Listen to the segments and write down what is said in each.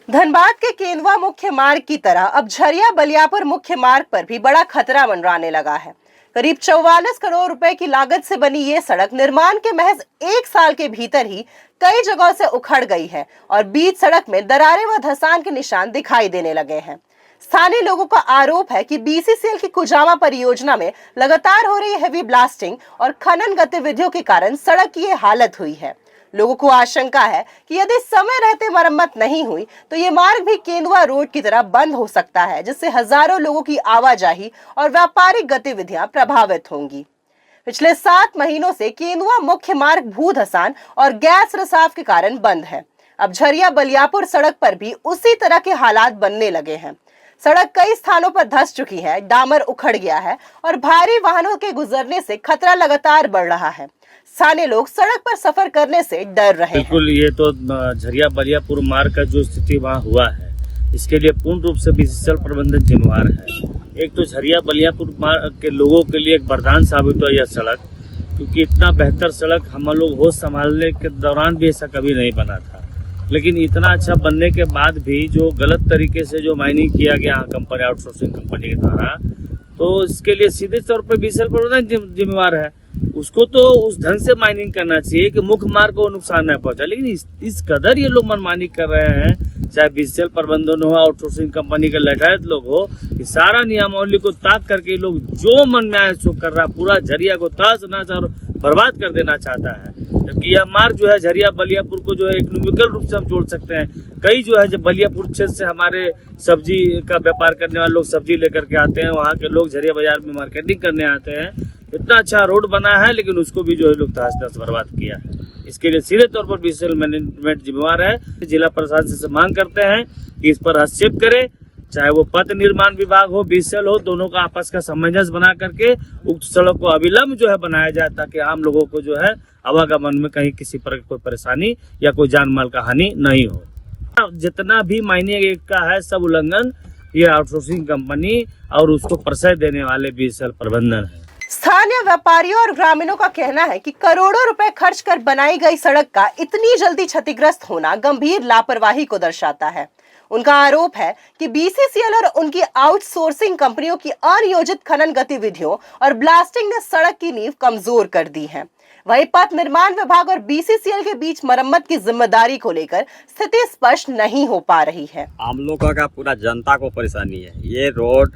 धनबाद के केंदुआ मुख्य मार्ग की तरह अब झरिया बलियापुर मुख्य मार्ग पर भी बड़ा खतरा मंडराने लगा है। करीब 44 करोड़ रुपए की लागत से बनी ये सड़क निर्माण के महज 1 साल के भीतर ही कई जगहों से उखड़ गई है और बीच सड़क में दरारें व धंसान के निशान दिखाई देने लगे हैं। स्थानीय लोगों का आरोप है कि बीसीसीएल की कुजामा परियोजना में लगातार हो रही हैवी ब्लास्टिंग और खनन गतिविधियों के कारण सड़क की ये हालत हुई है। लोगों को आशंका है कि यदि समय रहते मरम्मत नहीं हुई तो ये मार्ग भी केंदुआ रोड की तरह बंद हो सकता है, जिससे हजारों लोगों की आवाजाही और व्यापारिक गतिविधियां प्रभावित होंगी। पिछले 7 महीनों से केंदुआ मुख्य मार्ग भू धंसान और गैस रिसाव के कारण बंद है। अब झरिया बलियापुर सड़क पर भी उसी तरह के हालात बनने लगे हैं। सड़क कई स्थानों पर धंस चुकी है, डामर उखड़ गया है और भारी वाहनों के गुजरने से खतरा लगातार बढ़ रहा है। स्थानीय लोग सड़क पर सफर करने से डर रहे हैं। बिल्कुल, ये तो झरिया बलियापुर मार्ग का जो स्थिति वहाँ हुआ है, इसके लिए पूर्ण रूप से बीसीसीएल प्रबंधन जिम्मेवार है। एक तो झरिया बलियापुर मार्ग के लोगों के लिए एक वरदान साबित हुआ यह सड़क, क्योंकि इतना बेहतर सड़क हम लोग होश संभालने के दौरान भी ऐसा कभी नहीं बना था। लेकिन इतना अच्छा बनने के बाद भी जो गलत तरीके से जो माइनिंग किया गया कंपनी, आउटसोर्सिंग कंपनी के द्वारा, तो इसके लिए सीधे तौर पर बीसीसीएल प्रबंधन जिम्मेवार है। उसको तो उस ढंग से माइनिंग करना चाहिए कि मुख्य मार्ग को नुकसान न पहुंचा, लेकिन इस कदर ये लोग मनमानी कर रहे हैं, चाहे बीसीसीएल प्रबंधन हो, आउटसोर्सिंग कंपनी के लगायत लोग हो, कि सारा नियमावली को ताक करके लोग जो मन में आए सो कर रहा, पूरा झरिया को तहस नहस और बर्बाद कर देना चाहता है। जबकि यह मार्ग जो है झरिया बलियापुर को जो है इकोनॉमिकल रूप से हम जोड़ सकते हैं। कई जो है जब बलियापुर क्षेत्र से हमारे सब्जी का व्यापार करने वाले लोग सब्जी लेकर के आते हैं, वहाँ के लोग झरिया बाजार में मार्केटिंग करने आते हैं। इतना अच्छा रोड बना है, लेकिन उसको भी जो है लोग तहस नहस बर्बाद किया है। इसके लिए सीधे तौर पर बीसीसीएल मैनेजमेंट जिम्मेवार है। जिला प्रशासन से मांग करते हैं कि इस पर हस्तक्षेप करे, चाहे वो पथ निर्माण विभाग हो, बीसीसीएल हो, दोनों का आपस का सामंजस्य बना करके उक्त सड़क को अविलंब जो है बनाया जाए, ताकि आम लोगों को जो है आवागमन में कहीं किसी प्रकार कोई परेशानी या कोई जान माल का हानि नहीं हो। जितना भी माइनिंग का है सब उल्लंघन ये आउटसोर्सिंग कंपनी और उसको प्रश्रय देने वाले बीसीसीएल प्रबंधन है। स्थानीय व्यापारियों और ग्रामीणों का कहना है कि करोड़ों रुपए खर्च कर बनाई गई सड़क का इतनी जल्दी क्षतिग्रस्त होना गंभीर लापरवाही को दर्शाता है। उनका आरोप है कि बीसीसीएल और उनकी आउटसोर्सिंग कंपनियों की अनियोजित खनन गतिविधियों और ब्लास्टिंग ने सड़क की नींव कमजोर कर दी है। वहीं पथ निर्माण विभाग और बीसीसीएल के बीच मरम्मत की जिम्मेदारी को लेकर स्थिति स्पष्ट नहीं हो पा रही है। आम लोगों का पूरा जनता को परेशानी है। ये रोड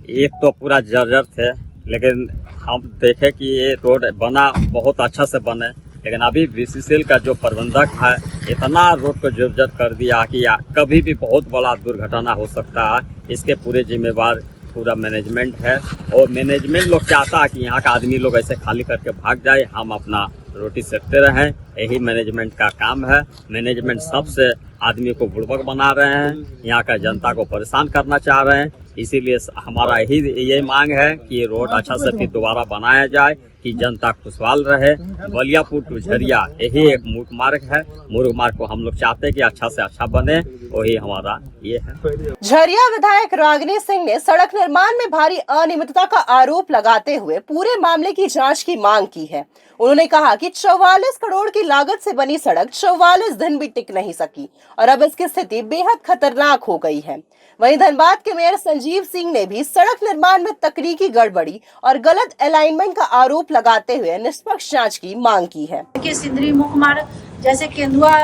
एक तो पूरा जर्जर थे, लेकिन हम देखे कि ये रोड बना बहुत अच्छा से बने, लेकिन अभी बीसीसीएल का जो प्रबंधक है इतना रोड को जर्जर कर दिया कि कभी भी बहुत बड़ा दुर्घटना हो सकता है। इसके पूरे जिम्मेवार पूरा मैनेजमेंट है और मैनेजमेंट लोग चाहता है कि यहाँ का आदमी लोग ऐसे खाली करके भाग जाए, हम अपना रोटी सेकते रहें। यही मैनेजमेंट का काम है। मैनेजमेंट सबसे आदमी को बुड़बक बना रहे हैं, यहाँ का जनता को परेशान करना चाह रहे हैं। इसीलिए हमारा यही मांग है कि ये रोड अच्छा से फिर दोबारा बनाया जाए कि जनता खुशहाल रहे। बलियापुर टू झरिया यही एक मुख्य मार्ग है। मुख्य मार्ग को हम लोग चाहते हैं कि अच्छा से अच्छा बने, वही हमारा ये है। झरिया विधायक रागिनी सिंह ने सड़क निर्माण में भारी अनियमितता का आरोप लगाते हुए पूरे मामले की जांच की मांग की है। उन्होंने कहा कि 44 करोड़ की लागत से बनी सड़क 44 दिन भी टिक नहीं सकी और अब इसकी स्थिति बेहद खतरनाक हो गई है। वहीं धनबाद के मेयर संजीव सिंह ने भी सड़क निर्माण में तकनीकी गड़बड़ी और गलत अलाइनमेंट का आरोप लगाते हुए निष्पक्ष जांच की मांग की है। सिंदरी मुख्य मार्ग जैसे केंदुआ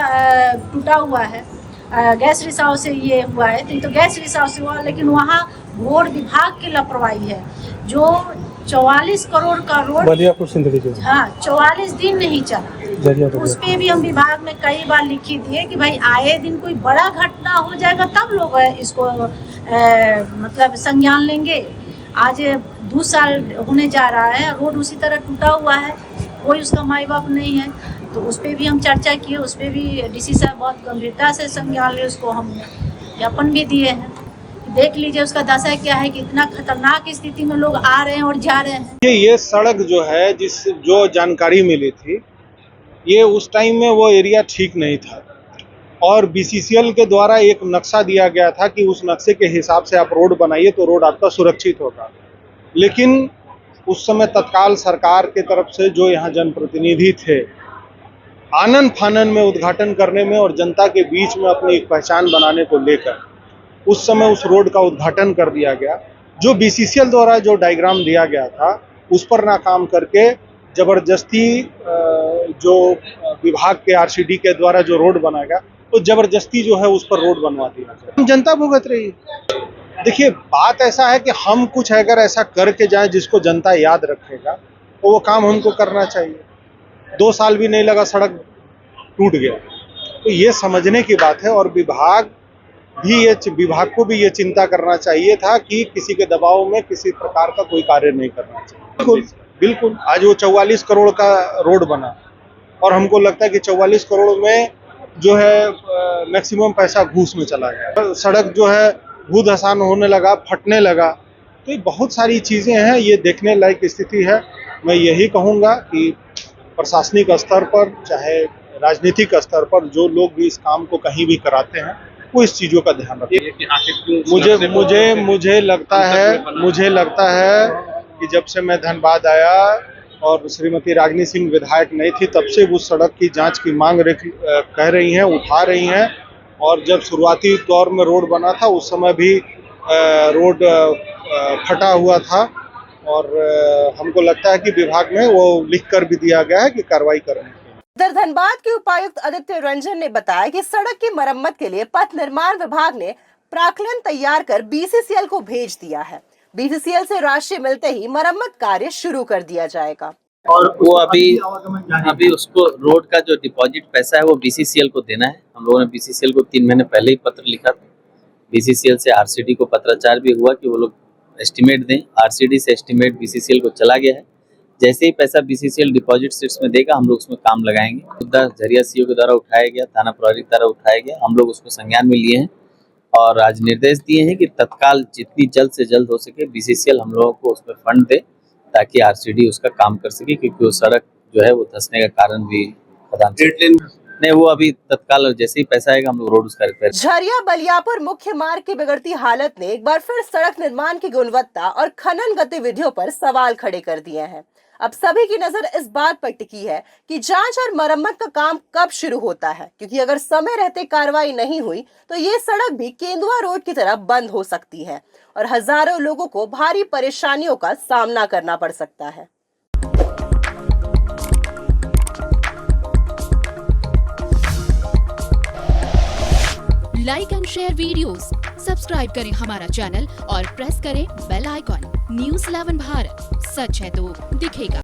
टूटा हुआ है, गैस रिसाव से ये हुआ है, तो गैस रिसाव से हुआ, लेकिन वहाँ रोड विभाग की लापरवाही है। जो 44 करोड़ का रोड बलियापुर सिंदरी जो 44 दिन नहीं चला। उस पे भी हम विभाग में कई बार लिखी दिए कि भाई आए दिन कोई बड़ा घटना हो जाएगा तब लोग इसको मतलब संज्ञान लेंगे। आज 2 साल होने जा रहा है, रोड उसी तरह टूटा हुआ है, कोई उसका माई बाप नहीं है। तो उस पे भी हम चर्चा किए, उस पे भी डीसी साहब बहुत गंभीरता से संज्ञान ले, उसको हम ज्ञापन भी दिए हैं। देख लीजिए उसका दशा क्या है कि इतना खतरनाक स्थिति में लोग आ रहे हैं और जा रहे हैं। ये सड़क जो है, जो जानकारी मिली थी, ये उस टाइम में वो एरिया ठीक नहीं था और बीसीसीएल के द्वारा एक नक्शा दिया गया था कि उस नक्शे के हिसाब से आप रोड बनाइए तो रोड आपका सुरक्षित होगा। लेकिन उस समय तत्काल सरकार के तरफ से जो यहाँ जनप्रतिनिधि थे, आनन फानन में उद्घाटन करने में और जनता के बीच में अपनी एक पहचान बनाने को लेकर उस समय उस रोड का उद्घाटन कर दिया गया। जो बीसीसीएल द्वारा जो डायग्राम दिया गया था उस पर नाकाम करके जबरदस्ती जो विभाग के आरसीडी के द्वारा जो रोड बनाया गया तो जबरदस्ती जो है उस पर रोड बनवा दिया गया। जनता भुगत रही है। देखिए, बात ऐसा है कि हम कुछ अगर ऐसा करके जाएं जिसको जनता याद रखेगा तो वो काम हमको करना चाहिए। 2 साल भी नहीं लगा, सड़क टूट गया। तो ये समझने की बात है और विभाग को भी ये चिंता करना चाहिए था कि किसी के दबाव में किसी प्रकार का कोई कार्य नहीं करना चाहिए। बिल्कुल आज वो 44 करोड़ का रोड बना और हमको लगता है कि 44 करोड़ में जो है मैक्सिमम पैसा घूस में चला गया। सड़क जो है भूधसान होने लगा, फटने लगा। तो ये बहुत सारी चीजें हैं, ये देखने लायक स्थिति है। मैं यही कहूँगा कि प्रशासनिक स्तर पर चाहे राजनीतिक स्तर पर जो लोग भी इस काम को कहीं भी कराते हैं वो इस चीजों का ध्यान रखें। मुझे लगता है कि जब से मैं धनबाद आया और श्रीमती रागिनी सिंह विधायक नहीं थी तब से उस सड़क की जांच की मांग कह रही हैं, उठा रही हैं। और जब शुरुआती दौर में रोड बना था उस समय भी रोड फटा हुआ था और हमको लगता है कि विभाग में वो लिख कर भी दिया गया है कि कार्रवाई करेंगे। इधर धनबाद के उपायुक्त आदित्य रंजन ने बताया कि सड़क की मरम्मत के लिए पथ निर्माण विभाग ने प्राक्कलन तैयार कर बीसीसीएल को भेज दिया है। बीसीसीएल से राशि मिलते ही मरम्मत कार्य शुरू कर दिया जाएगा। और वो अभी उसको रोड का जो डिपॉजिट पैसा है वो बीसीसीएल को देना है। हम लोगों ने बीसीसीएल को 3 महीने पहले ही पत्र लिखा था। बीसीसीएल से आरसीडी को पत्राचार भी हुआ कि वो लोग एस्टिमेट दें। आरसीडी से एस्टिमेट बीसीसीएल को चला गया है। जैसे ही पैसा बीसीसीएल डिपॉजिट सीट्स में देगा हम लोग उसमें काम लगाएंगे। मुद्दा झरिया सीओ के द्वारा उठाया गया, थाना प्रभारी के द्वारा उठाया गया। हम लोग उसको संज्ञान में लिए हैं और आज निर्देश दिए हैं कि तत्काल जितनी जल्द से जल्द हो सके बीसीसीएल हम लोगों को उसमें फंड दे ताकि आरसीडी उसका काम कर सके, क्योंकि वो सड़क जो है वो धंसने का कारण भी नहीं। वो अभी तत्काल जैसे ही पैसा आएगा हम लोग रोड उसका रिपेयर। झरिया बलियापुर मुख्य मार्ग की बिगड़ती हालत ने एक बार फिर सड़क निर्माण की गुणवत्ता और खनन गतिविधियों पर सवाल खड़े कर दिए हैं। अब सभी की नजर इस बात पर टिकी है कि जांच और मरम्मत का काम कब शुरू होता है, क्योंकि अगर समय रहते कार्रवाई नहीं हुई तो ये सड़क भी केंदुआ रोड की तरह बंद हो सकती है और हजारों लोगों को भारी परेशानियों का सामना करना पड़ सकता है। Like and share videos, subscribe करें हमारा चैनल और प्रेस करें बेल आइकॉन। News 11 भारत, सच है तो दिखेगा।